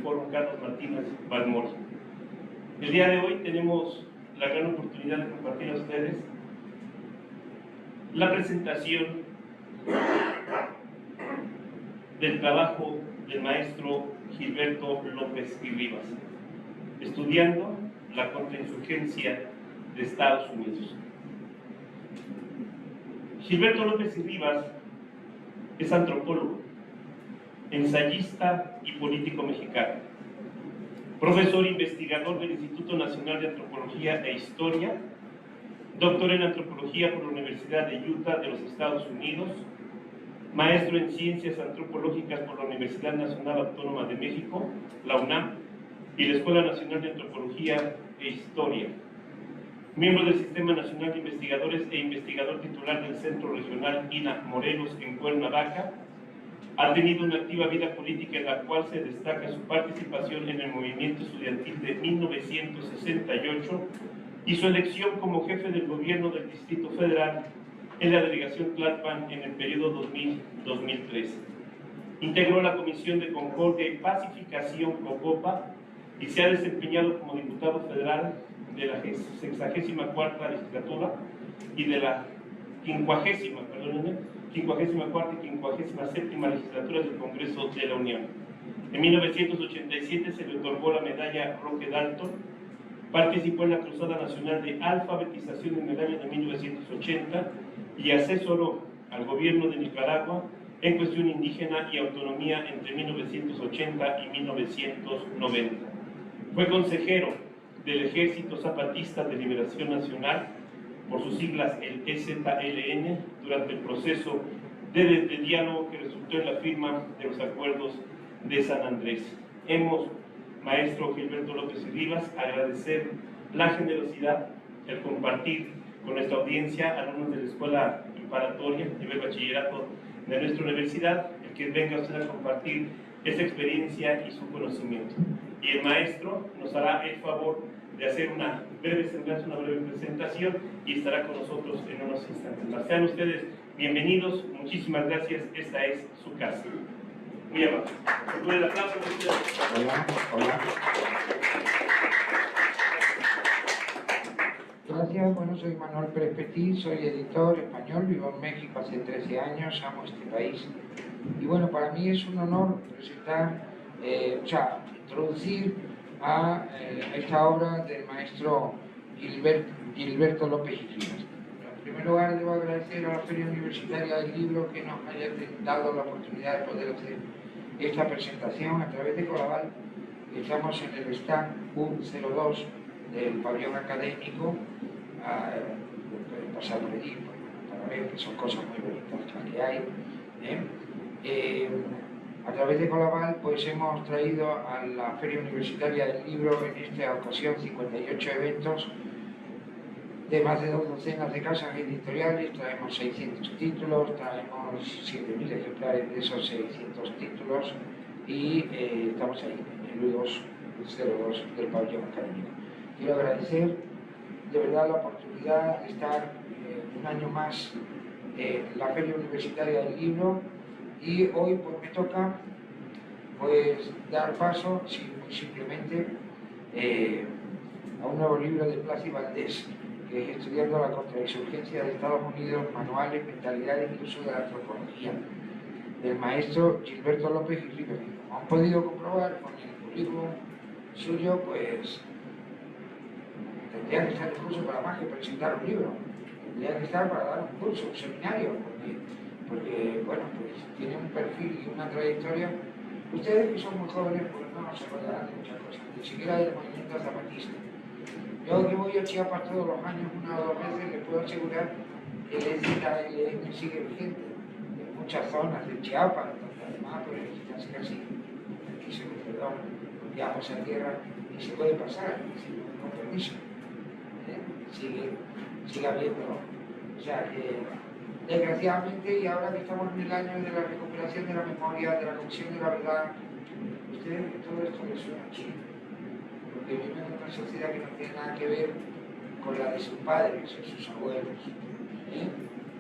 Foro Carlos Martínez Balmori. El día de hoy tenemos la gran oportunidad de compartir a ustedes la presentación del trabajo del maestro Gilberto López y Rivas, estudiando la contrainsurgencia de Estados Unidos. Gilberto López y Rivas es antropólogo, ensayista y político mexicano, profesor investigador del Instituto Nacional de Antropología e Historia, doctor en antropología por la Universidad de Utah de los Estados Unidos, maestro en ciencias antropológicas por la Universidad Nacional Autónoma de México, la UNAM, y la Escuela Nacional de Antropología e Historia, miembro del Sistema Nacional de Investigadores e investigador titular del Centro Regional INA Morelos en Cuernavaca. Ha tenido una activa vida política en la cual se destaca su participación en el movimiento estudiantil de 1968 y su elección como jefe del gobierno del Distrito Federal en la delegación Tlalpan en el periodo 2000-2013. Integró la Comisión de Concordia y Pacificación COCOPA y se ha desempeñado como diputado federal de la 64ª legislatura y de la 54ª y 57ª legislaturas del Congreso de la Unión. En 1987 se le otorgó la medalla Roque Dalton. Participó en la Cruzada Nacional de Alfabetización en el año de 1980 y asesoró al gobierno de Nicaragua en cuestión indígena y autonomía entre 1980 y 1990. Fue consejero del Ejército Zapatista de Liberación Nacional, por sus siglas el EZLN, durante el proceso de diálogo que resultó en la firma de los acuerdos de San Andrés. Maestro Gilberto López y Rivas, agradecer la generosidad, el compartir con nuestra audiencia, alumnos de la Escuela Preparatoria, nivel bachillerato de nuestra universidad, el que venga usted a compartir esa experiencia y su conocimiento. Y el maestro nos hará el favor de hacer una breve semblanza, una breve presentación y estará con nosotros en unos instantes más. Sean ustedes bienvenidos, muchísimas gracias, esta es su casa. Muy amable. Un aplauso. Hola, hola. Gracias, bueno, soy Manuel Pérez Petit, soy editor español, vivo en México hace 13 años, amo este país. Y bueno, para mí es un honor presentar, introducir a esta obra del maestro Gilberto López y Rivas. En primer lugar, debo agradecer a la Feria Universitaria del Libro que nos haya dado la oportunidad de poder hacer esta presentación a través de Colaval. Estamos en el stand U02 del pabellón académico. Pueden pasar por allí para ver que son cosas muy bonitas las que hay. A través de Colaval pues hemos traído a la Feria Universitaria del Libro en esta ocasión 58 eventos de más de 2 docenas de casas editoriales. Traemos 600 títulos, traemos 7.000 ejemplares de esos 600 títulos y estamos ahí en el U02 del pabellón académico. Quiero agradecer de verdad la oportunidad de estar un año más en la Feria Universitaria del Libro. Y hoy pues me toca pues dar paso simplemente a un nuevo libro de Plas y Valdés, que es Estudiando la contrainsurgencia de Estados Unidos, manuales, mentalidades y uso de la antropología, del maestro Gilberto López y Rivas. Como han podido comprobar con el currículum suyo, pues tendría que estar incluso para más que presentar un libro, tendría que estar para dar un curso, un seminario, porque bueno, pues tiene un perfil y una trayectoria. Ustedes que son muy jóvenes pues no se acordarán de muchas cosas, ni siquiera del movimiento zapatista. Yo que voy a Chiapas todos los años, 1 o 2 veces, les puedo asegurar que el EZLN sigue vigente en muchas zonas de Chiapas, donde además pues casi aquí se me perdona, viajamos a tierra y se puede pasar con permiso. Sigue habiendo, o sea que desgraciadamente, y ahora que estamos en el año de la recuperación de la memoria, de la Comisión de la Verdad, ustedes todo esto les suena chino, porque viven en una sociedad que no tiene nada que ver con la de sus padres o sus abuelos.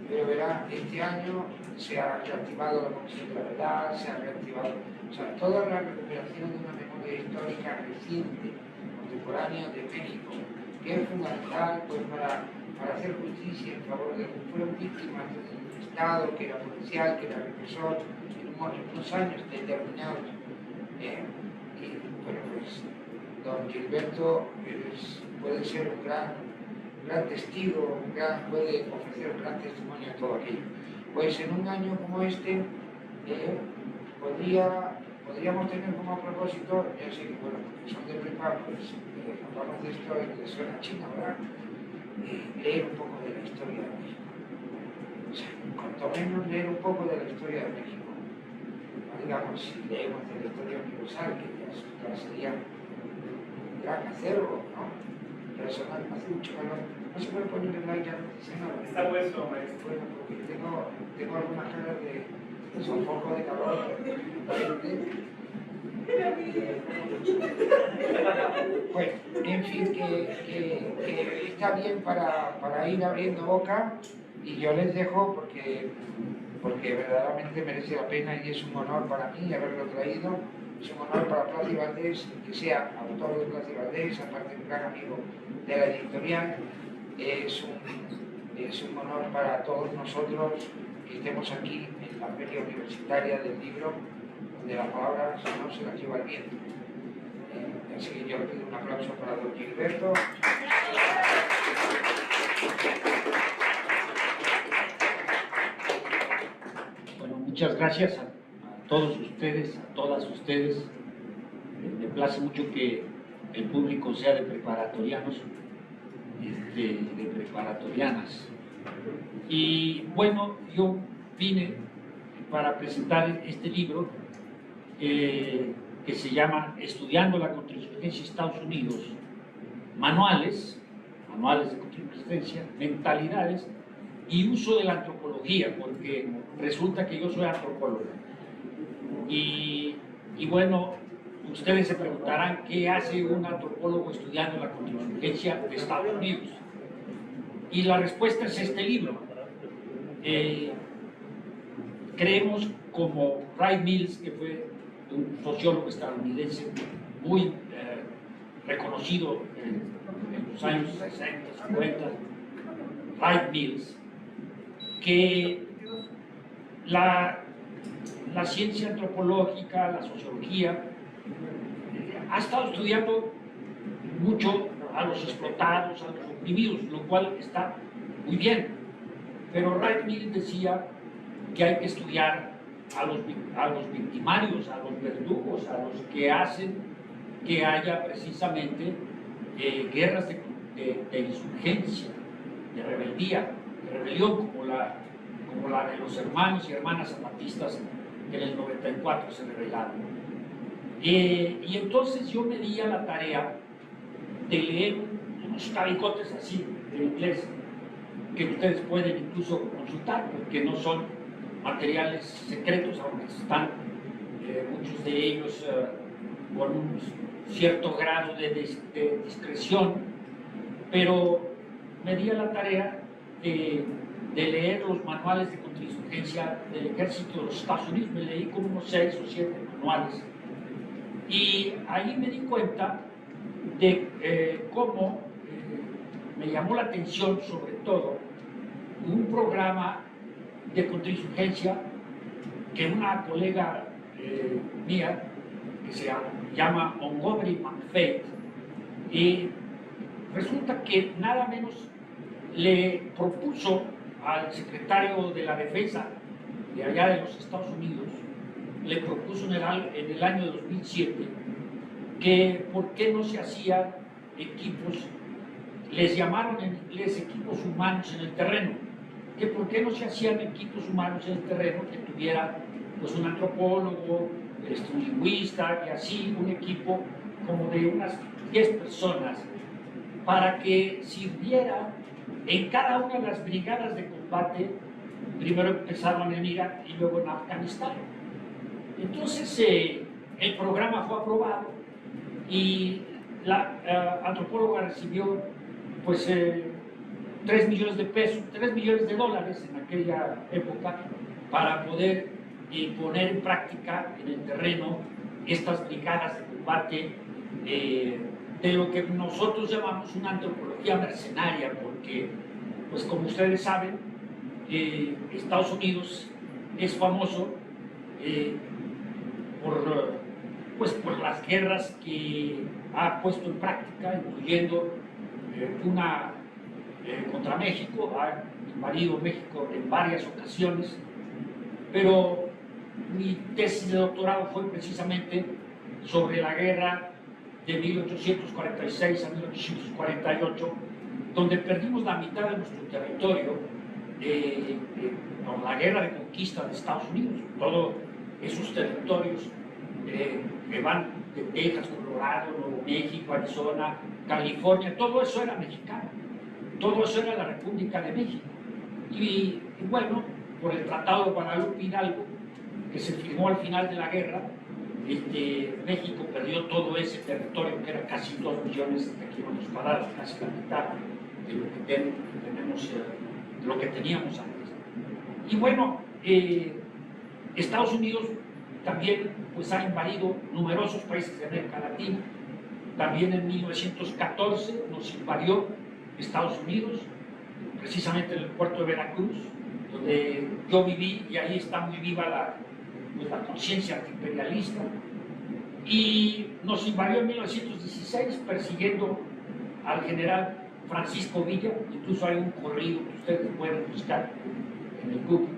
Pero verá, este año se ha reactivado la Comisión de la Verdad, se ha reactivado, o sea, toda la recuperación de una memoria parte histórica reciente, contemporánea de México, que es fundamental pues, para hacer justicia en favor de los que fueron víctimas del Estado, que era policial, que era represor, en unos años determinados. Y bueno, pues don Gilberto puede ser un gran testigo, puede ofrecer un gran testimonio de todo aquello. Pues en un año como este, podríamos tener como propósito, ya sé que bueno, porque son de prepa, pues hablamos de esto y les suena chino, ¿verdad? Leer un poco de la historia de México. O sea, cuanto menos leer un poco de la historia de México. No digamos, si leemos de la historia universal, que ya sería un gran acervo, ¿no? Personal, hace mucho calor. No se puede poner el like, ya no dice nada. Está puesto, maestro. Bueno, porque tengo algunas caras de sofoco, de calor. Bueno, en fin, que está bien para ir abriendo boca y yo les dejo porque verdaderamente merece la pena y es un honor para mí haberlo traído. Es un honor para Plas y Valdés que sea autor de Plas y Valdés, aparte un gran amigo de la editorial. Es un honor para todos nosotros que estemos aquí en la Feria Universitaria del Libro, donde las palabras no se las lleva el viento. Así que yo pido un aplauso para don Gilberto. Bueno, muchas gracias a todos ustedes, a todas ustedes. Me place mucho que el público sea de preparatorianos, de preparatorianas. Y bueno, yo vine para presentar este libro que se llama Estudiando la Contrainsurgencia de Estados Unidos, manuales de contrainsurgencia, mentalidades y uso de la antropología, porque resulta que yo soy antropólogo. Y bueno, ustedes se preguntarán qué hace un antropólogo estudiando la contrainsurgencia de Estados Unidos. Y la respuesta es este libro. Creemos, como Wright Mills, que fue un sociólogo estadounidense muy reconocido en los años 60, 50, Wright Mills, que la ciencia antropológica, la sociología, ha estado estudiando mucho a los explotados, a los oprimidos, lo cual está muy bien. Pero Wright Mills decía que hay que estudiar a los victimarios, a los verdugos, a los que hacen que haya precisamente guerras de insurgencia, de rebeldía, de rebelión, como la de los hermanos y hermanas zapatistas que en el 94 se rebelaron. Y entonces yo me di a la tarea de leer unos tabicotes así de inglés que ustedes pueden incluso consultar, porque no son materiales secretos, aunque están muchos de ellos con un cierto grado de discreción, pero me di a la tarea de leer los manuales de contrainsurgencia del Ejército de los Estados Unidos. Me leí como unos 6 o 7 manuales y ahí me di cuenta de cómo me llamó la atención sobre todo un programa de contrainsurgencia que una colega mía, que se llama Montgomery McFate, y resulta que nada menos le propuso al secretario de la Defensa de allá de los Estados Unidos, le propuso en el año 2007 que por qué no se hacían equipos, les llamaron en inglés equipos humanos en el terreno, que por qué no se hacían equipos humanos en el terreno que tuviera pues un antropólogo, un lingüista y así un equipo como de unas 10 personas para que sirviera en cada una de las brigadas de combate. Primero empezaron en Irak y luego en Afganistán. Entonces el programa fue aprobado y la antropóloga recibió pues 3 millones de pesos, 3 millones de dólares en aquella época para poder poner en práctica en el terreno estas brigadas de combate de lo que nosotros llamamos una antropología mercenaria, porque, pues como ustedes saben, Estados Unidos es famoso por las guerras que ha puesto en práctica, incluyendo una contra México, ha invadido México en varias ocasiones, pero mi tesis de doctorado fue precisamente sobre la guerra de 1846 a 1848, donde perdimos la mitad de nuestro territorio por la guerra de conquista de Estados Unidos. Todos esos territorios que van de Texas, Colorado, Nuevo México, Arizona, California, todo eso era mexicano, todo eso era la República de México. Y bueno, por el Tratado de Guadalupe Hidalgo, que se firmó al final de la guerra, México perdió todo ese territorio, que era casi 2 millones de kilómetros cuadrados, casi la mitad de lo que tenemos, de lo que teníamos antes. Y bueno, Estados Unidos también pues, ha invadido numerosos países de América Latina. También en 1914 nos invadió Estados Unidos, precisamente en el puerto de Veracruz, donde yo viví, y ahí está muy viva la conciencia antiimperialista. Y nos invadió en 1916 persiguiendo al general Francisco Villa. Incluso hay un corrido que ustedes pueden buscar en el Google,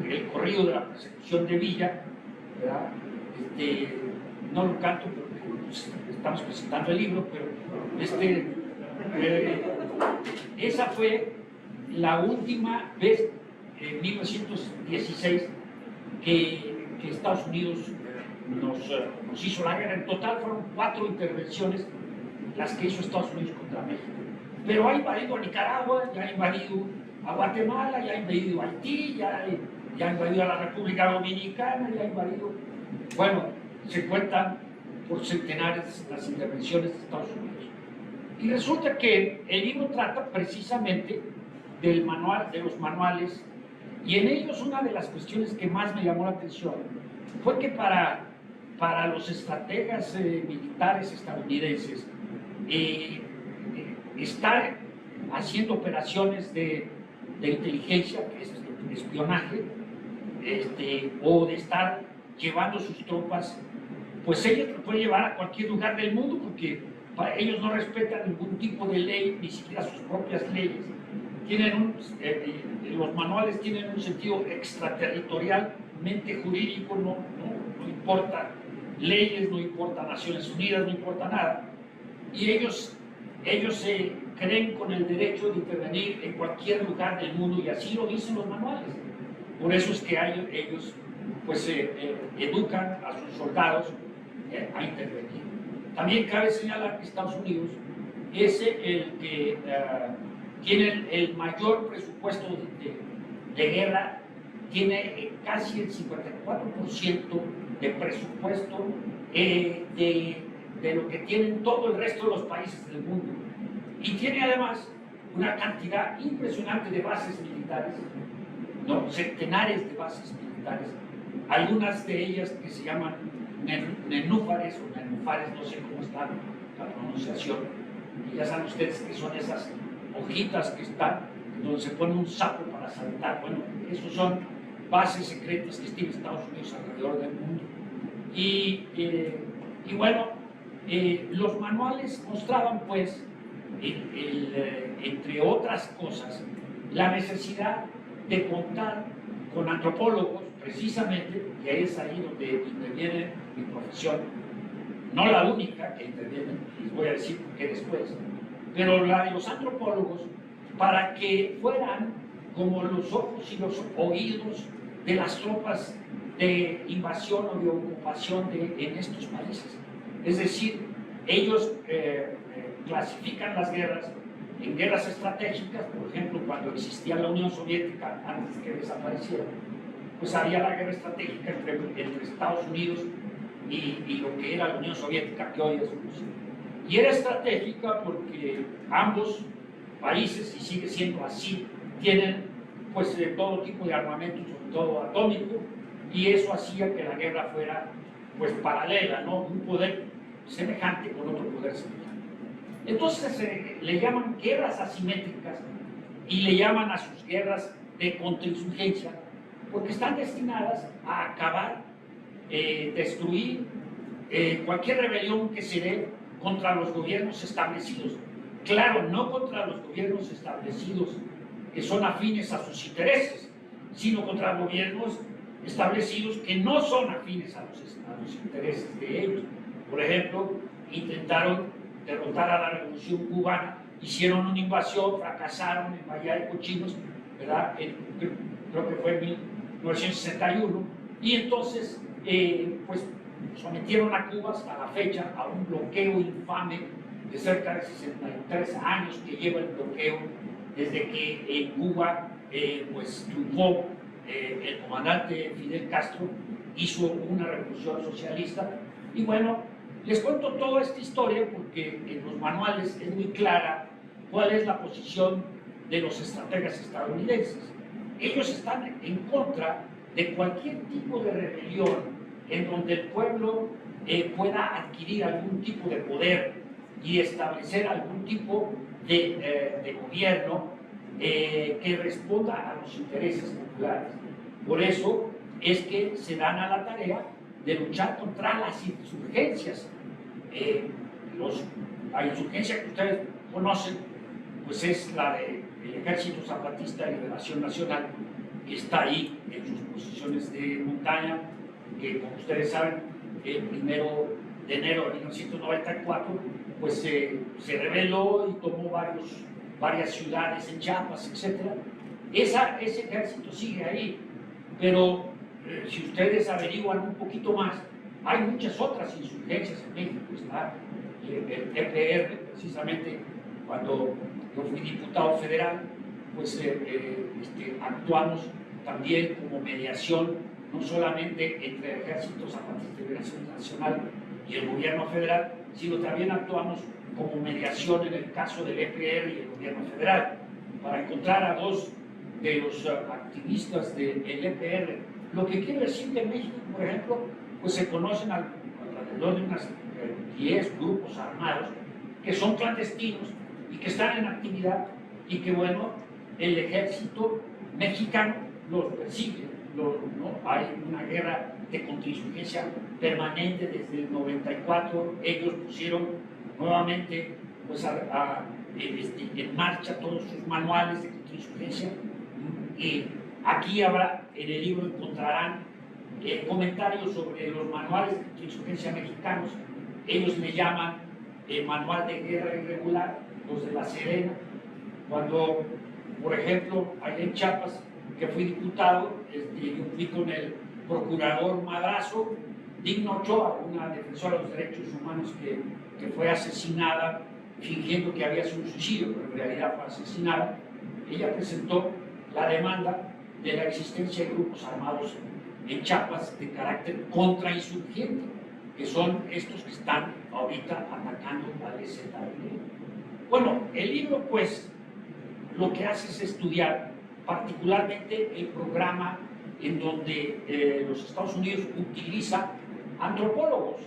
el corrido de la persecución de Villa, ¿verdad? No lo canto porque pues, estamos presentando el libro, pero esa fue la última vez en 1916 que Estados Unidos nos hizo la guerra. En total fueron 4 intervenciones las que hizo Estados Unidos contra México. Pero ha invadido a Nicaragua, ya ha invadido a Guatemala, ya ha invadido a Haití, ya ha invadido a la República Dominicana, ya ha invadido... Bueno, se cuentan por centenares las intervenciones de Estados Unidos. Y resulta que el libro trata precisamente del manual, de los manuales, y en ellos una de las cuestiones que más me llamó la atención fue que para los estrategas militares estadounidenses, estar haciendo operaciones de inteligencia, que es de espionaje, o de estar llevando sus tropas, pues ellos lo pueden llevar a cualquier lugar del mundo, porque ellos no respetan ningún tipo de ley, ni siquiera sus propias leyes. Los manuales tienen un sentido extraterritorialmente jurídico, no importa leyes, no importa Naciones Unidas, no importa nada. Y ellos creen con el derecho de intervenir en cualquier lugar del mundo, y así lo dicen los manuales. Por eso es que ellos pues, educan a sus soldados a intervenir. También cabe señalar que Estados Unidos es el que tiene el mayor presupuesto de guerra, tiene casi el 54% de presupuesto de lo que tienen todo el resto de los países del mundo. Y tiene además una cantidad impresionante de bases militares, centenares de bases militares, algunas de ellas que se llaman nenúfares o nenufares, no sé cómo está la pronunciación, y ya saben ustedes que son esas hojitas que están donde se pone un sapo para saltar. Bueno, esos son bases secretas que tiene Estados Unidos alrededor del mundo. Y bueno, los manuales mostraban pues entre otras cosas la necesidad de contar con antropólogos, precisamente, y ahí es ahí donde interviene mi profesión, no la única que interviene, les voy a decir por qué después, pero la de los antropólogos, para que fueran como los ojos y los oídos de las tropas de invasión o de ocupación en estos países. Es decir, ellos clasifican las guerras en guerras estratégicas. Por ejemplo, cuando existía la Unión Soviética, antes de que desapareciera, pues había la guerra estratégica entre Estados Unidos y lo que era la Unión Soviética, que hoy es Rusia. Y era estratégica porque ambos países, y sigue siendo así, tienen pues todo tipo de armamento, sobre todo atómico, y eso hacía que la guerra fuera pues paralela, ¿no? Un poder semejante con otro poder semejante. Entonces le llaman guerras asimétricas y le llaman a sus guerras de contrainsurgencia porque están destinadas a acabar, destruir cualquier rebelión que se dé contra los gobiernos establecidos. Claro, no contra los gobiernos establecidos que son afines a sus intereses, sino contra gobiernos establecidos que no son afines a los intereses de ellos. Por ejemplo, intentaron derrotar a la Revolución Cubana, hicieron una invasión, fracasaron en Bahía de Cochinos, ¿verdad? Creo que fue en 1961, y entonces pues sometieron a Cuba hasta la fecha a un bloqueo infame de cerca de 63 años que lleva el bloqueo desde que en Cuba pues triunfó el comandante Fidel Castro, hizo una revolución socialista. Y bueno, les cuento toda esta historia porque en los manuales es muy clara cuál es la posición de los estrategas estadounidenses. Ellos están en contra de cualquier tipo de rebelión en donde el pueblo pueda adquirir algún tipo de poder y establecer algún tipo de gobierno que responda a los intereses populares. Por eso es que se dan a la tarea de luchar contra las insurgencias. La insurgencia que ustedes conocen, pues es la del Ejército Zapatista de Liberación Nacional, que está ahí en sus posiciones de montaña, que como ustedes saben, el 1 de enero de 1994, pues se rebeló y tomó varias ciudades en Chiapas, etc. Ese ejército sigue ahí, pero si ustedes averiguan un poquito más, hay muchas otras insurgencias en México. Está el EPR, precisamente cuando yo fui diputado federal, pues actuamos también como mediación, no solamente entre el Ejército Zapatista de Liberación Nacional y el gobierno federal, sino también actuamos como mediación en el caso del EPR y el gobierno federal, para encontrar a dos de los activistas del EPR. Lo que quiere decir que en México, por ejemplo, pues se conocen alrededor de unas 10 grupos armados que son clandestinos y que están en actividad y que, bueno, el ejército mexicano los persigue. ¿No? Hay una guerra de contrainsurgencia permanente desde el 94. Ellos pusieron nuevamente pues, en marcha todos sus manuales de contrainsurgencia. Aquí habrá, en el libro encontrarán comentarios sobre los manuales de contrainsurgencia mexicanos. Ellos le llaman manual de guerra irregular, los de la Serena. Cuando, por ejemplo, allá en Chiapas, que fui diputado, yo fui con el procurador Madrazo, Digno Ochoa, una defensora de los derechos humanos que fue asesinada fingiendo que había sido un suicidio, pero en realidad fue asesinada. Ella presentó la demanda de la existencia de grupos armados en Chiapas de carácter contrainsurgente, que son estos que están ahorita atacando al EZLN. Bueno, el libro pues lo que hace es estudiar particularmente el programa en donde los Estados Unidos utiliza antropólogos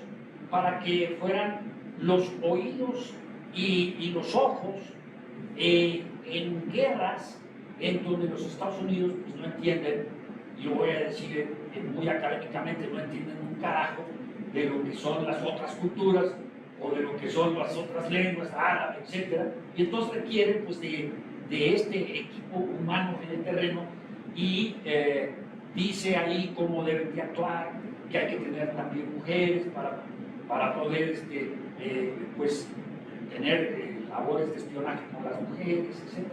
para que fueran los oídos y los ojos en guerras en donde los Estados Unidos pues, no entienden, y lo voy a decir muy académicamente, no entienden un carajo de lo que son las otras culturas o de lo que son las otras lenguas, árabe, etc. Y entonces requieren pues, de este equipo humano en el terreno y dice ahí cómo deben de actuar, que hay que tener también mujeres para poder pues, tener labores de espionaje con las mujeres, etc.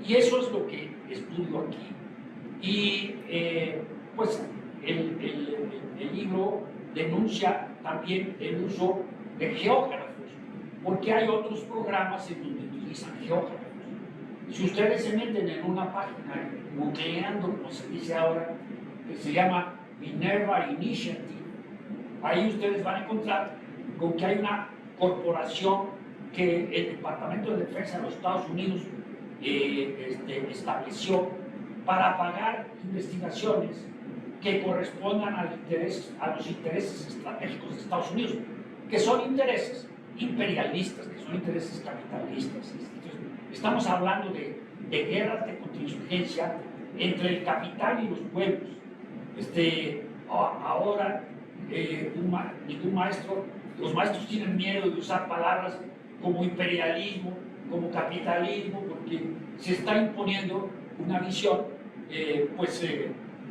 Y eso es lo que estudio aquí. Y pues el libro denuncia también el uso de geógrafos, porque hay otros programas en donde utilizan geógrafos. Si ustedes se meten en una página googleando, como se dice ahora, que se llama Minerva Initiative, ahí ustedes van a encontrar con que hay una corporación que el Departamento de Defensa de los Estados Unidos estableció para pagar investigaciones que correspondan a los intereses estratégicos de Estados Unidos, que son intereses imperialistas, que son intereses capitalistas. Entonces, estamos hablando de guerras de contrainsurgencia entre el capital y los pueblos. Ahora, ningún maestro, los maestros tienen miedo de usar palabras como imperialismo, como capitalismo, porque se está imponiendo una visión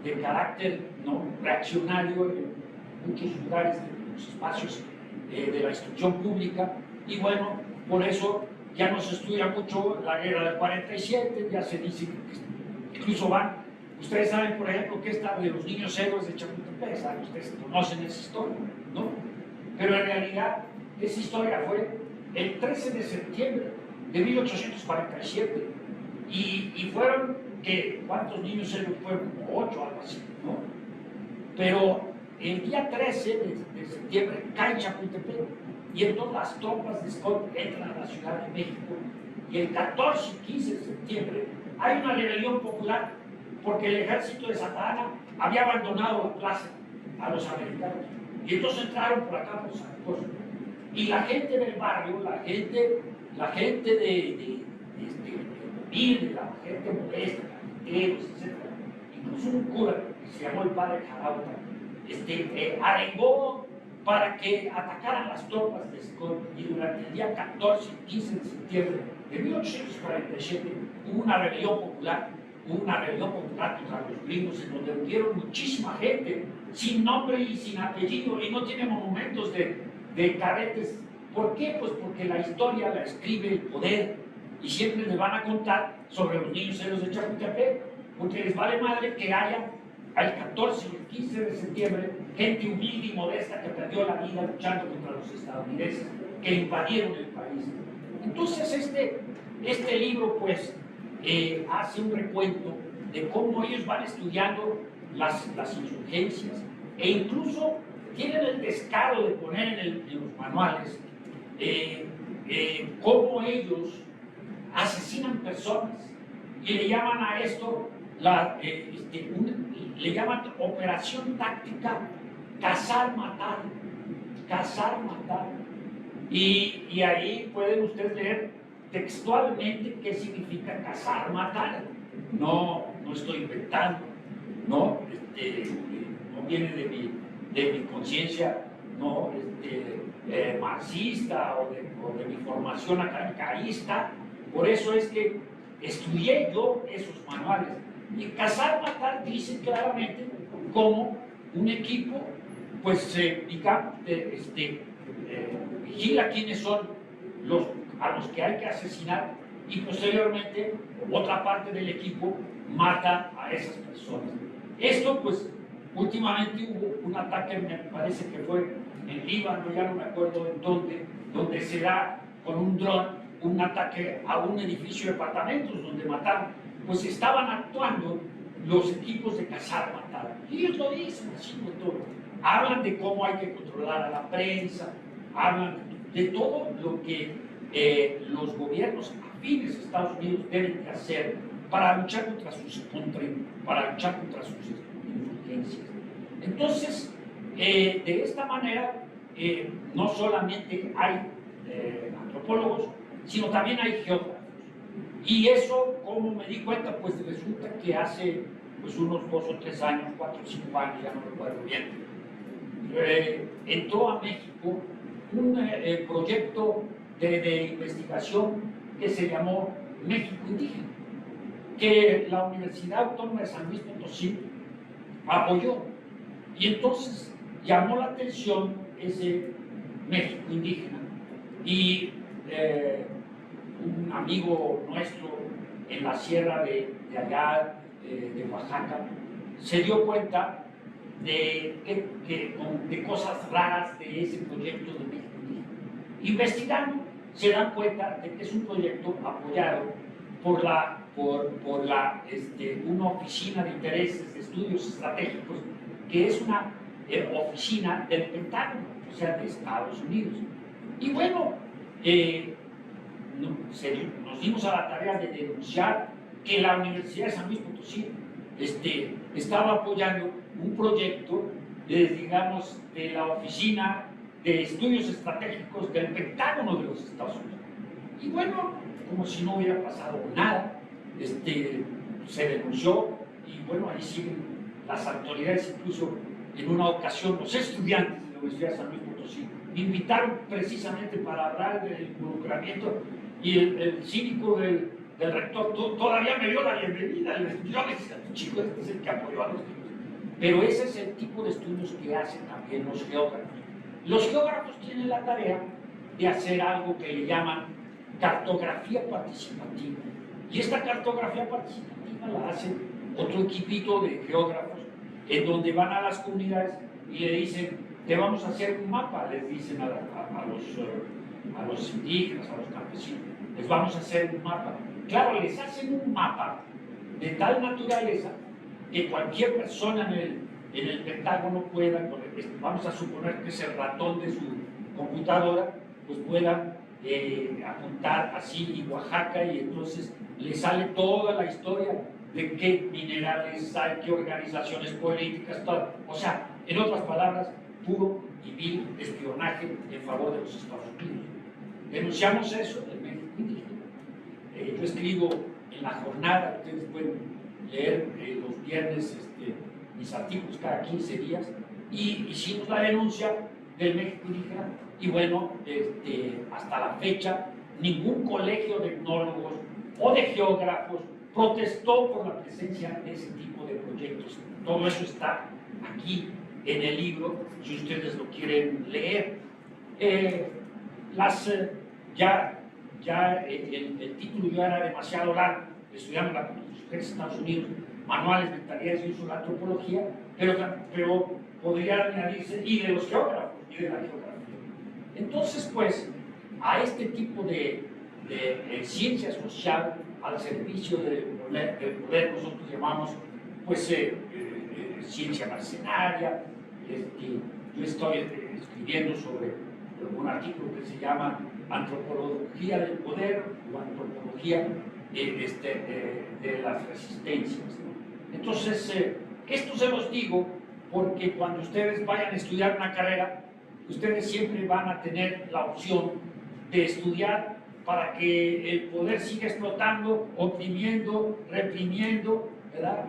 de carácter reaccionario en muchos lugares de los espacios de la instrucción pública, y bueno, por eso ya no se estudia mucho la guerra del 47, ya se dice que incluso ustedes saben, por ejemplo, que esta de los niños héroes de Chapultepec, ¿saben? Ustedes conocen esa historia, ¿no? Pero en realidad esa historia fue el 13 de septiembre de 1847, y fueron, ¿cuántos niños héroes fueron? Como 8, algo así, ¿no? Pero el día 13 de septiembre cae Chapultepec, y entonces las tropas de Scott entran a la Ciudad de México, y el 14 y 15 de septiembre hay una rebelión popular, porque el ejército de Santa Anna había abandonado la plaza a los americanos, y entonces entraron por acá por San Carlos. Y la gente del barrio, la gente humilde, la gente modesta, carpinteros, etc., incluso un cura que se llamó el padre Jarauta, arengó para que atacaran las tropas de Scott, y durante el día 14 y 15 de septiembre de 1847 hubo una rebelión popular contra los gringos, en donde murieron muchísima gente, sin nombre y sin apellido, y no tiene monumentos de cadetes. ¿Por qué? Pues porque la historia la escribe el poder, y siempre les van a contar sobre los niños héroes de Chapultepec, porque les vale madre que haya el 14 y el 15 de septiembre gente humilde y modesta que perdió la vida luchando contra los estadounidenses que invadieron el país. Entonces este libro pues hace un recuento de cómo ellos van estudiando las insurgencias, e incluso tienen el descaro de poner en los manuales cómo ellos asesinan personas, y le llaman a esto le llaman operación táctica cazar-matar, y ahí pueden ustedes leer textualmente qué significa cazar-matar. No estoy inventando, no viene de mi conciencia marxista o de mi formación academicalista. Por eso es que estudié yo esos manuales. Y cazar-matar dice claramente cómo un equipo pues vigila quiénes son a los que hay que asesinar, y posteriormente otra parte del equipo mata a esas personas. Esto pues últimamente hubo un ataque, me parece que fue en Líbano, ya no me acuerdo en dónde, donde se da con un dron un ataque a un edificio de apartamentos donde mataron. Pues estaban actuando los equipos de cazar-matar, y ellos lo dicen así de todo. Hablan de cómo hay que controlar a la prensa, hablan de todo lo que los gobiernos afines a Estados Unidos deben de hacer para luchar contra sus insurgencias. Entonces, de esta manera, no solamente hay antropólogos, sino también hay geógrafos. Y eso, como me di cuenta, pues resulta que hace pues, unos 2 o 3 años, 4 o 5 años, ya no recuerdo bien, entró a México un proyecto de investigación que se llamó México Indígena, que la Universidad Autónoma de San Luis Potosí apoyó. Y entonces llamó la atención ese México Indígena, y un amigo nuestro en la sierra de allá, de Oaxaca, se dio cuenta de cosas raras de ese proyecto de México Indígena. Investigando, se dan cuenta de que es un proyecto apoyado por una oficina de intereses, de estudios estratégicos, que es una oficina del Pentágono, o sea, de Estados Unidos. Y bueno, nos dimos a la tarea de denunciar que la Universidad de San Luis Potosí estaba apoyando un proyecto digamos, de la Oficina de Estudios Estratégicos del Pentágono de los Estados Unidos. Y bueno, como si no hubiera pasado nada, se denunció y bueno, ahí siguen las autoridades. Incluso en una ocasión los estudiantes de la Universidad de San Luis Potosí me invitaron precisamente para hablar del involucramiento, y el cínico del rector todavía me dio la bienvenida. Yo le decía, chico, este es el que apoyó a los niños. Pero ese es el tipo de estudios que hacen también los geógrafos. Los geógrafos tienen la tarea de hacer algo que le llaman cartografía participativa. Y esta cartografía participativa la hace otro equipito de geógrafos, en donde van a las comunidades y le dicen, te vamos a hacer un mapa, les dicen a los indígenas, a los campesinos, les vamos a hacer un mapa. Claro, les hacen un mapa de tal naturaleza que cualquier persona en el Pentágono pueda, vamos a suponer que es el ratón de su computadora, pues pueda apuntar así y Oaxaca, y entonces le sale toda la historia de qué minerales hay, qué organizaciones políticas, todo. O sea, en otras palabras, puro y vil espionaje en favor de los Estados Unidos. Denunciamos eso en México indígena. Yo escribo en La Jornada, ustedes pueden leer los viernes mis artículos cada 15 días, y hicimos la denuncia del México indígena, y bueno, hasta la fecha ningún colegio de etnólogos o de geógrafos protestó por la presencia de ese tipo de proyectos. Todo eso está aquí en el libro, si ustedes lo quieren leer. El título ya era demasiado largo. Estudiamos la Constitución de Estados Unidos, manuales, mentalidades y uso de la antropología, pero podría añadirse y de los geógrafos y de la geografía. Entonces, pues, a este tipo de ciencia social al servicio del poder, nosotros llamamos, pues, ciencia mercenaria. Yo estoy escribiendo sobre un artículo que se llama Antropología del Poder o Antropología de las Resistencias. Entonces, esto se los digo porque cuando ustedes vayan a estudiar una carrera, ustedes siempre van a tener la opción de estudiar para que el poder siga explotando, oprimiendo, reprimiendo, ¿verdad?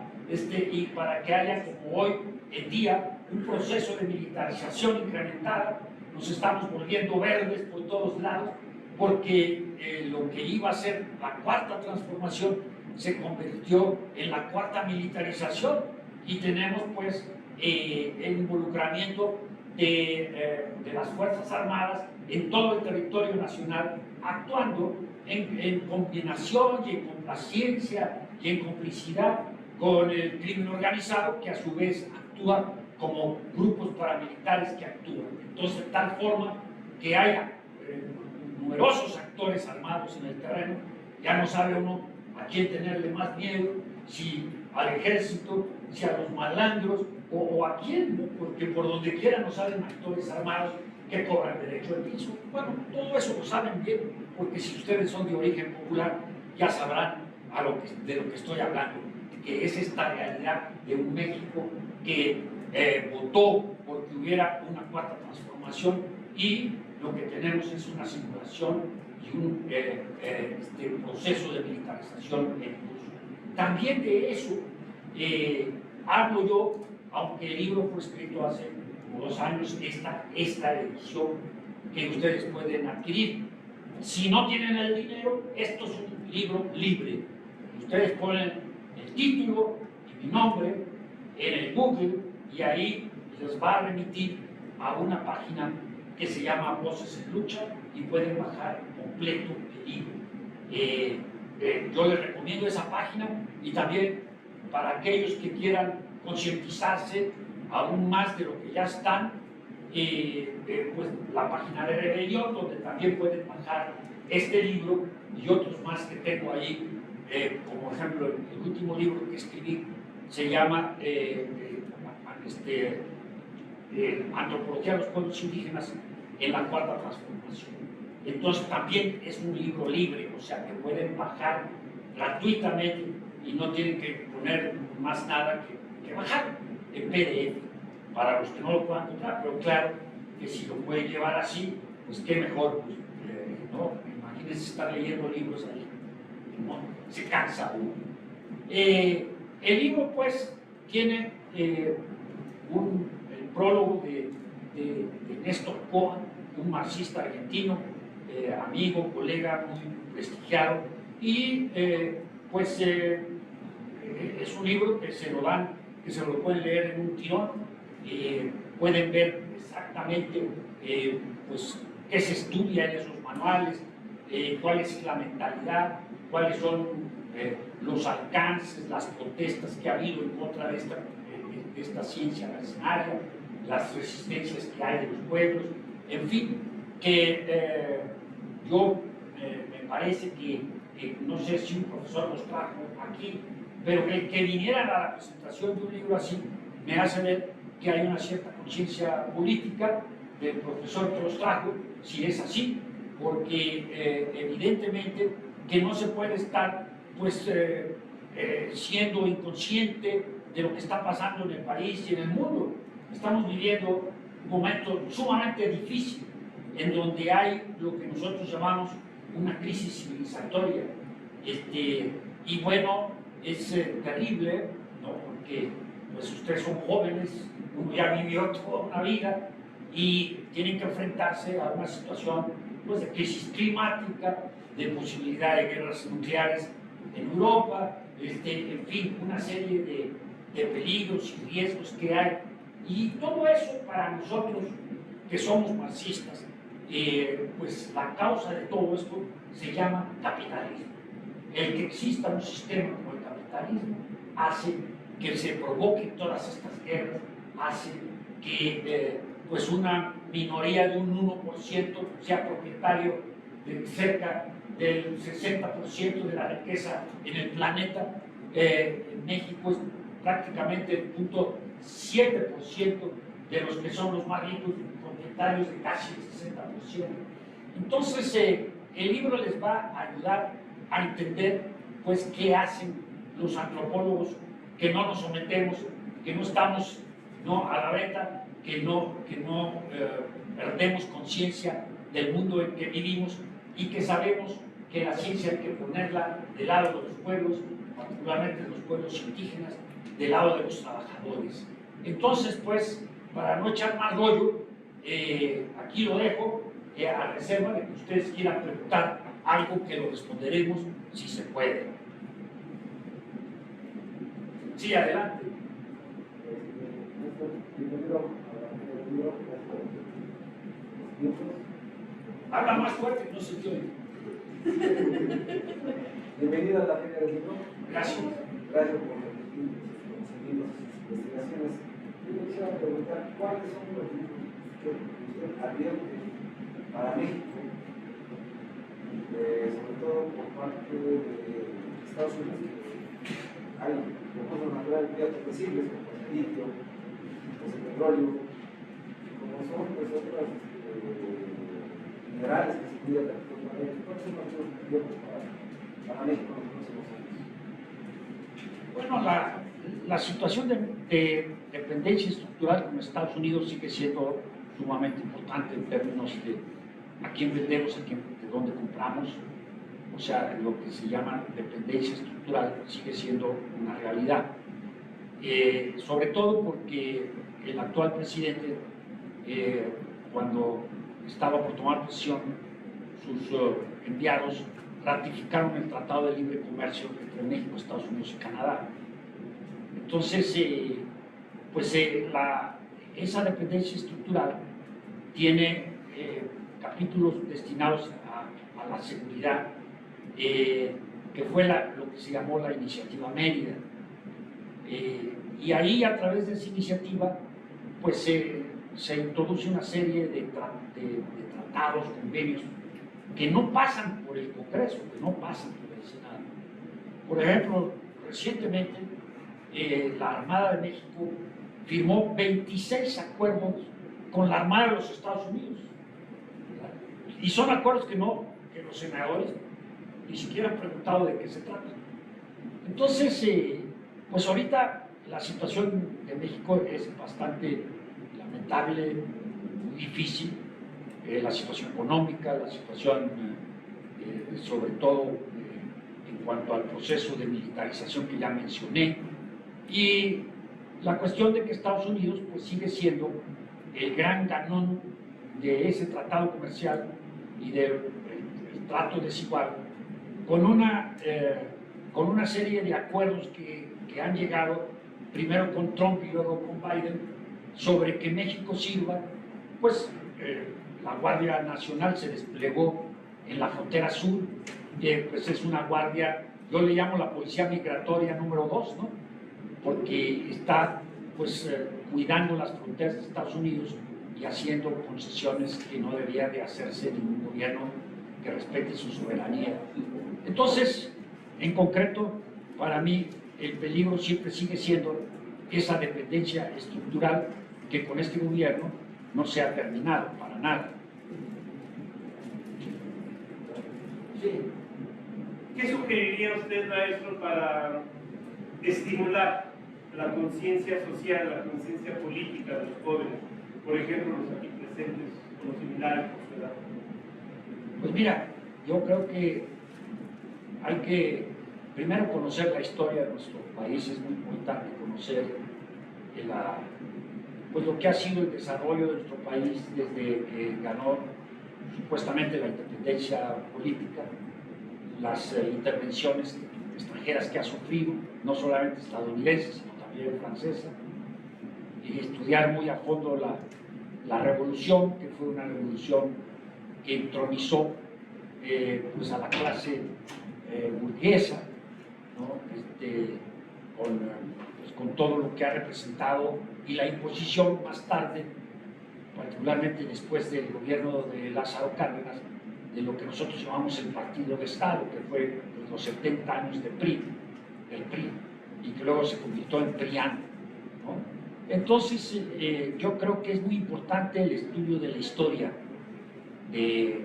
Y para que haya, como hoy en día, un proceso de militarización incrementada. Nos estamos volviendo verdes por todos lados, porque lo que iba a ser la cuarta transformación se convirtió en la cuarta militarización, y tenemos pues el involucramiento de las Fuerzas Armadas en todo el territorio nacional, actuando en combinación y en complacencia y en complicidad con el crimen organizado, que a su vez actúa como grupos paramilitares que actúan. Entonces, de tal forma que haya numerosos actores armados en el terreno, ya no sabe uno a quién tenerle más miedo, si al ejército, si a los malandros o a quién, ¿no? Porque por donde quiera nos salen actores armados que cobran derecho al piso. Bueno, todo eso lo saben bien, porque si ustedes son de origen popular, ya sabrán de lo que estoy hablando, que es esta realidad de un México que votó porque hubiera una cuarta transformación, y lo que tenemos es una simulación y un proceso de militarización en curso. También de eso hablo yo, aunque el libro fue escrito hace como 2 años, esta edición que ustedes pueden adquirir. Si no tienen el dinero, esto es un libro libre. Ustedes ponen el título y mi nombre en el Google, y ahí les va a remitir a una página que se llama Voces en Lucha, y pueden bajar completo el libro. Yo les recomiendo esa página, y también para aquellos que quieran concientizarse aún más de lo que ya están, pues la página de Rebelión, donde también pueden bajar este libro y otros más que tengo ahí, como ejemplo el último libro que escribí se llama Antropología de los Pueblos Indígenas en la Cuarta Transformación. Entonces también es un libro libre, o sea que pueden bajar gratuitamente y no tienen que poner más nada que bajar en PDF para los que no lo puedan comprar, pero claro que si lo pueden llevar así, pues qué mejor, pues, ¿no? Imagínense estar leyendo libros ahí, ¿no? Se cansa uno. El libro pues tiene el prólogo de Néstor Cohen, un marxista argentino, amigo, colega muy prestigiado, y pues es un libro que se lo pueden leer en un tirón, pueden ver exactamente pues qué se estudia en esos manuales, cuál es la mentalidad, cuáles son los alcances, las protestas que ha habido en contra de esta ciencia mercenaria, las resistencias que hay de los pueblos, en fin, que yo me parece que no sé si un profesor los trajo aquí, pero que vinieran a la presentación de un libro así me hace ver que hay una cierta conciencia política del profesor que los trajo, si es así, porque evidentemente que no se puede estar pues siendo inconsciente de lo que está pasando en el país y en el mundo. Estamos viviendo un momento sumamente difícil en donde hay lo que nosotros llamamos una crisis civilizatoria, y bueno, es terrible, ¿no? Porque pues ustedes son jóvenes, uno ya vivió toda una vida y tienen que enfrentarse a una situación pues, de crisis climática, de posibilidad de guerras nucleares en Europa, en fin, una serie de peligros y riesgos que hay. Y todo eso para nosotros que somos marxistas, pues la causa de todo esto se llama capitalismo. El que exista un sistema como el capitalismo hace que se provoquen todas estas guerras, hace que pues una minoría de un 1% sea propietario de cerca del 60% de la riqueza en el planeta. En México es prácticamente el 0.7% de los que son los más ricos propietarios de casi el 60%. Entonces, el libro les va a ayudar a entender pues qué hacen los antropólogos, que no nos sometemos, que no estamos a la beta, que no perdemos conciencia del mundo en que vivimos y que sabemos que la ciencia hay que ponerla del lado de los pueblos, particularmente de los pueblos indígenas, del lado de los trabajadores. Entonces, pues, para no echar más rollo, aquí lo dejo, a reserva de que ustedes quieran preguntar algo que lo responderemos si se puede. Sí, adelante. Habla más fuerte, no se te oye. Bienvenido a la Feria del Libro. Gracias. Gracias por permitir seguir las investigaciones. Yo quisiera preguntar cuáles son los libros que usted advierte para México, sobre todo por parte de Estados Unidos, que hay recursos naturales muy accesibles como el litio, el petróleo, como son pues, otras minerales que se cuidan actualmente. ¿Cuáles son los libros que advierten para México en los próximos años? Bueno, la situación de dependencia estructural con Estados Unidos sigue siendo sumamente importante en términos de a quién vendemos, de dónde compramos. O sea, lo que se llama dependencia estructural sigue siendo una realidad. Sobre todo porque el actual presidente, cuando estaba por tomar posesión, sus enviados ratificaron el Tratado de Libre Comercio entre México, Estados Unidos y Canadá. Entonces, pues esa dependencia estructural tiene capítulos destinados a la seguridad, que fue lo que se llamó la Iniciativa Mérida. Y ahí, a través de esa iniciativa, pues se introduce una serie de tratados, convenios, que no pasan por el Congreso, que no pasan por el Senado. Por ejemplo, recientemente la Armada de México firmó 26 acuerdos con la Armada de los Estados Unidos. Y son acuerdos que los senadores ni siquiera han preguntado de qué se trata. Entonces, Pues ahorita la situación de México es bastante lamentable, muy difícil, la situación económica, la situación sobre todo en cuanto al proceso de militarización que ya mencioné, y la cuestión de que Estados Unidos pues sigue siendo el gran ganón de ese tratado comercial y del trato desigual, con una serie de acuerdos que han llegado, primero con Trump y luego con Biden, sobre que México sirva, pues la Guardia Nacional se desplegó en la frontera sur, pues es una guardia, yo le llamo la policía migratoria número 2, ¿no? Porque está pues cuidando las fronteras de Estados Unidos y haciendo concesiones que no debería de hacerse ningún gobierno que respete su soberanía. Entonces, en concreto, para mí el peligro siempre sigue siendo esa dependencia estructural que con este gobierno no se ha terminado para nada. Sí. ¿Qué sugeriría usted, maestro, para estimular la conciencia social, la conciencia política de los jóvenes? Por ejemplo, los aquí presentes, o los similares por su edad. Pues mira, yo creo que hay que primero conocer la historia de nuestro país, es muy importante conocer pues lo que ha sido el desarrollo de nuestro país desde que ganó supuestamente la independencia política, las intervenciones extranjeras que ha sufrido, no solamente estadounidenses, sino también francesa, y estudiar muy a fondo la revolución, que fue una revolución que entronizó pues a la clase burguesa, ¿no? Con todo lo que ha representado y la imposición más tarde, particularmente después del gobierno de Lázaro Cárdenas, de lo que nosotros llamamos el Partido de Estado, que fue los 70 años del PRI, y que luego se convirtió en PRIAN, ¿no? Entonces, yo creo que es muy importante el estudio de la historia del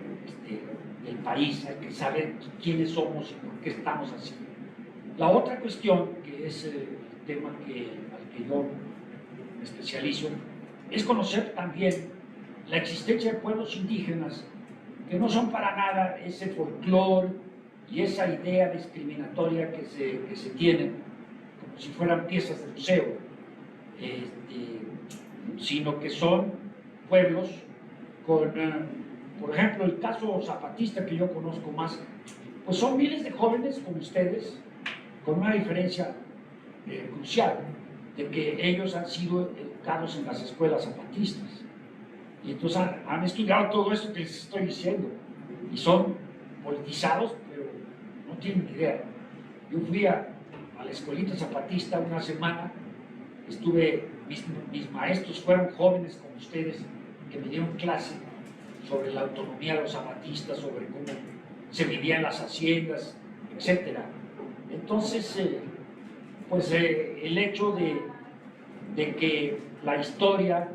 país, hay que saber quiénes somos y por qué estamos así. La otra cuestión, que es el tema al que yo me especializo, es conocer también la existencia de pueblos indígenas que no son para nada ese folclore y esa idea discriminatoria que se tiene, como si fueran piezas de museo, sino que son pueblos con, por ejemplo, el caso zapatista que yo conozco más, pues son miles de jóvenes como ustedes, con una diferencia crucial, de que ellos han sido educados en las escuelas zapatistas. Y entonces han estudiado todo esto que les estoy diciendo. Y son politizados, pero no tienen ni idea. Yo fui a la escuelita zapatista una semana, mis maestros fueron jóvenes como ustedes, que me dieron clase sobre la autonomía de los zapatistas, sobre cómo se vivía en las haciendas, etc. Entonces, pues el hecho de que la historia,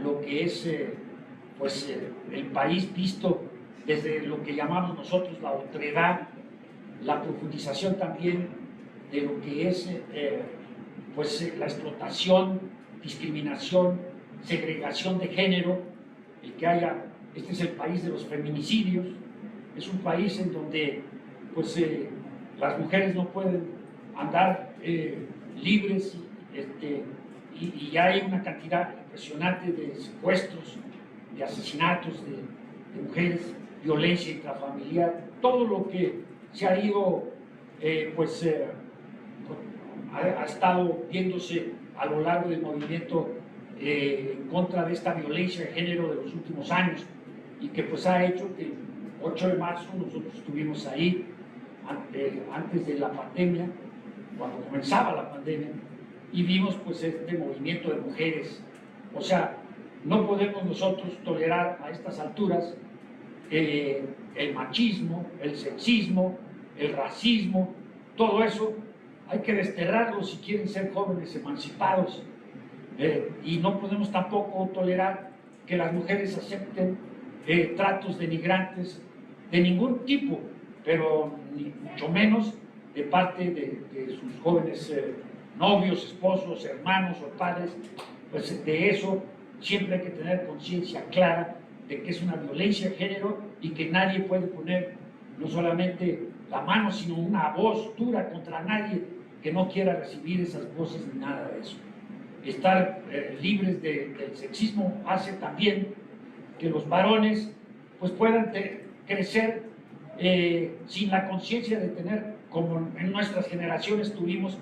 lo que es pues, el país visto desde lo que llamamos nosotros la otredad, la profundización también de lo que es pues, la explotación, discriminación, segregación de género, el que haya, este es el país de los feminicidios, es un país en donde pues, las mujeres no pueden andar libres y hay una cantidad impresionante de secuestros, de asesinatos de mujeres, violencia intrafamiliar, todo lo que se ha ido, ha estado viéndose a lo largo del movimiento en contra de esta violencia de género de los últimos años y que pues ha hecho que el 8 de marzo nosotros estuvimos ahí antes de la pandemia, cuando comenzaba la pandemia, y vimos pues este movimiento de mujeres. O sea, no podemos nosotros tolerar a estas alturas el machismo, el sexismo, el racismo, todo eso hay que desterrarlo si quieren ser jóvenes emancipados, y no podemos tampoco tolerar que las mujeres acepten tratos denigrantes de ningún tipo, pero ni mucho menos de parte de sus jóvenes novios, esposos, hermanos o padres, pues de eso siempre hay que tener conciencia clara de que es una violencia de género y que nadie puede poner no solamente la mano, sino una voz dura contra nadie que no quiera recibir esas voces ni nada de eso. Estar libres del sexismo hace también que los varones pues puedan crecer sin la conciencia de tener, como en nuestras generaciones tuvimos,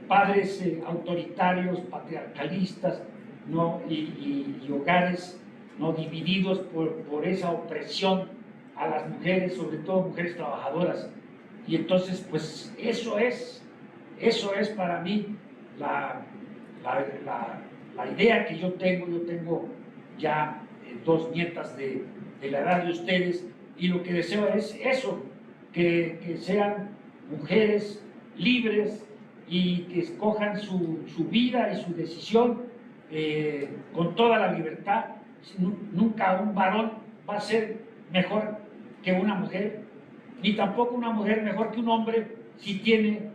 padres autoritarios, patriarcalistas, ¿no? y hogares, ¿no?, divididos por esa opresión a las mujeres, sobre todo mujeres trabajadoras. Y entonces, pues eso es para mí la idea que yo tengo. Yo tengo ya 2 nietas de la edad de ustedes, y lo que deseo es eso, que sean mujeres libres y que escojan su vida y su decisión con toda la libertad. Nunca un varón va a ser mejor que una mujer, ni tampoco una mujer mejor que un hombre si tiene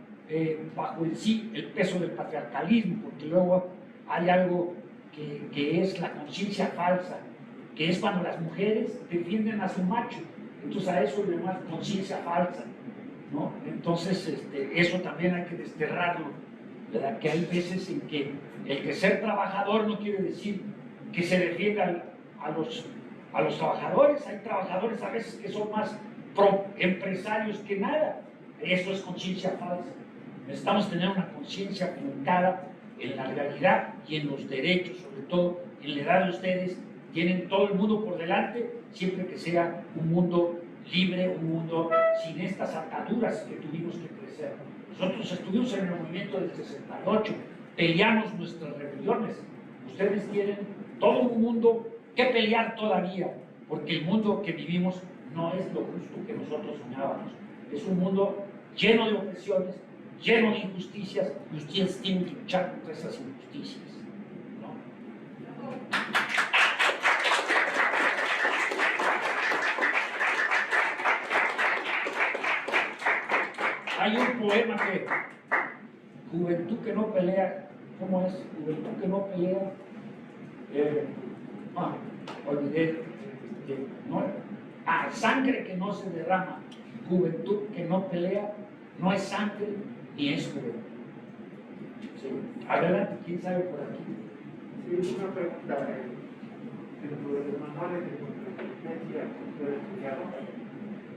bajo en sí el peso del patriarcalismo, porque luego hay algo que es la conciencia falsa, que es cuando las mujeres defienden a su macho. Entonces a eso le llaman conciencia falsa, ¿no? Entonces eso también hay que desterrarlo, ¿verdad? Que hay veces en que el que ser trabajador no quiere decir que se defienda a los trabajadores. Hay trabajadores a veces que son más empresarios que nada. Eso es conciencia falsa. Necesitamos tener una conciencia fundada en la realidad y en los derechos, sobre todo en la edad de ustedes. Tienen todo el mundo por delante, siempre que sea un mundo libre, un mundo sin estas ataduras que tuvimos que crecer. Nosotros estuvimos en el movimiento del 68, peleamos nuestras rebeliones. Ustedes tienen todo un mundo que pelear todavía, porque el mundo que vivimos no es lo justo que nosotros soñábamos. Es un mundo lleno de opresiones, lleno de injusticias, y ustedes tienen que luchar contra esas injusticias, ¿no? Hay un poema que, juventud que no pelea, ¿cómo es? Juventud que no pelea, olvidé, sangre que no se derrama, juventud que no pelea, no es sangre ni es juventud. Sí. Adelante, ¿quién sabe por aquí? Sí, una pregunta. Dentro de los manuales de contingencia que ustedes estudiaron,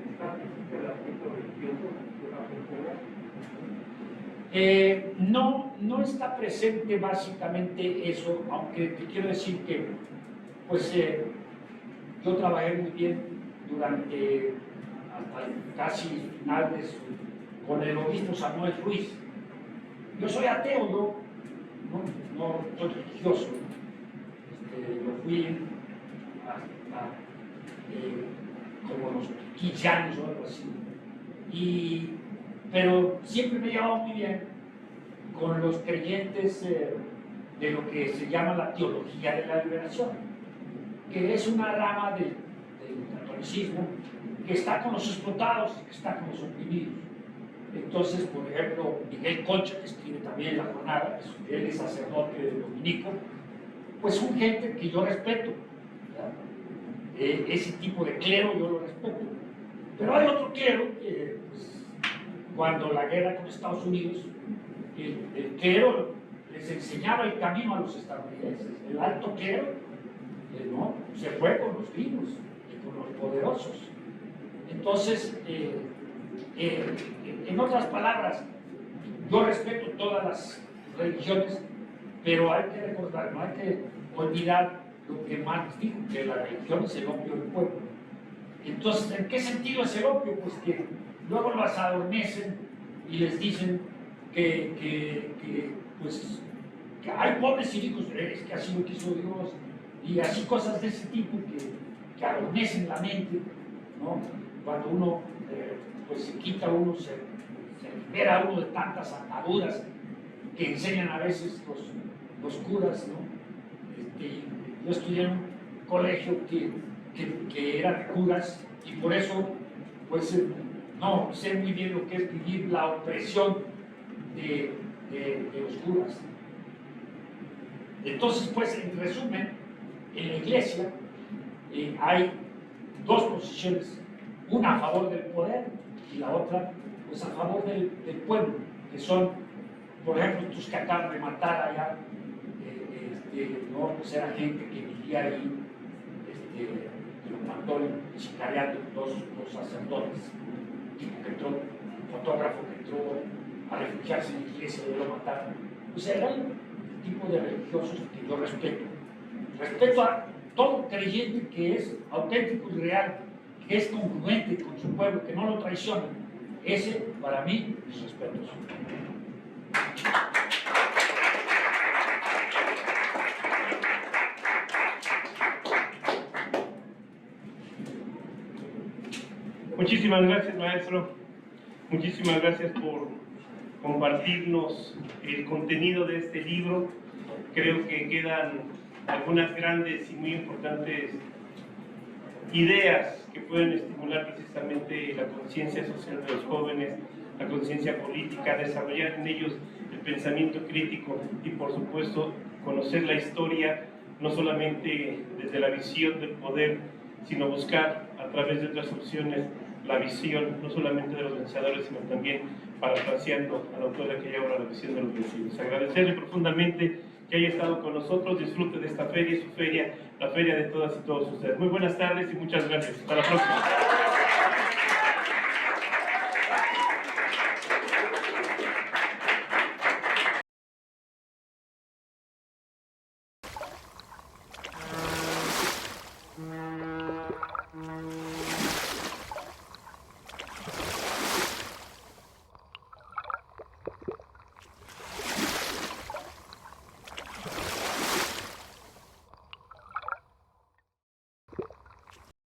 ¿está presente el artículo 21 de la cultura? No está presente básicamente eso, aunque te quiero decir que pues yo trabajé muy bien durante hasta casi finales con el obispo Samuel Ruiz. Yo soy ateo, no soy religioso. Yo fui hasta como los 15 años o algo así. Pero siempre me he llevado muy bien con los creyentes de lo que se llama la teología de la liberación, que es una rama del catolicismo que está con los explotados, que está con los oprimidos. Entonces, por ejemplo, Miguel Concha, que escribe también La Jornada, él es sacerdote dominico, pues son gente que yo respeto, ¿verdad? Ese tipo de clero yo lo respeto. Pero hay otro clero que, pues, cuando la guerra con Estados Unidos, el clero les enseñaba el camino a los estadounidenses. El alto clero ¿no? Se fue con los vivos y con los poderosos. Entonces, en otras palabras, yo respeto todas las religiones, pero hay que recordar, no hay que olvidar lo que Marx dijo, que la religión es el opio del pueblo. Entonces, ¿en qué sentido es el opio? Pues que luego los adormecen y les dicen que hay pobres y ricos, es que así lo quiso Dios, y así cosas de ese tipo que adormecen la mente, ¿no? Cuando uno pues se quita uno, se libera uno de tantas ataduras que enseñan a veces los curas, ¿no? Yo estudié en un colegio que era de curas, y por eso pues no sé muy bien lo que es vivir la opresión de los curas. Entonces, pues, en resumen, en la iglesia hay dos posiciones, una a favor del poder y la otra pues a favor del pueblo, que son, por ejemplo, estos que acaban de matar allá, no, pues era gente que vivía ahí, que lo mató el sicariato, dos sacerdotes, un tipo que entró, un fotógrafo que entró a refugiarse en la iglesia y lo mataron. O sea, era el tipo de religiosos que yo respeto. Respeto a todo creyente que es auténtico y real, que es congruente con su pueblo, que no lo traiciona. Ese, para mí, mis respetos. Muchísimas gracias, maestro. Muchísimas gracias por compartirnos el contenido de este libro. Creo que quedan algunas grandes y muy importantes ideas que pueden estimular precisamente la conciencia social de los jóvenes, la conciencia política, desarrollar en ellos el pensamiento crítico y, por supuesto, conocer la historia, no solamente desde la visión del poder, sino buscar a través de otras opciones la visión, no solamente de los vencedores, sino también parafraseando al autor de aquella obra, la visión de los vencidos. Agradecerle profundamente que haya estado con nosotros, disfrute de esta feria, su feria, la feria de todas y todos ustedes. Muy buenas tardes y muchas gracias. Hasta la próxima.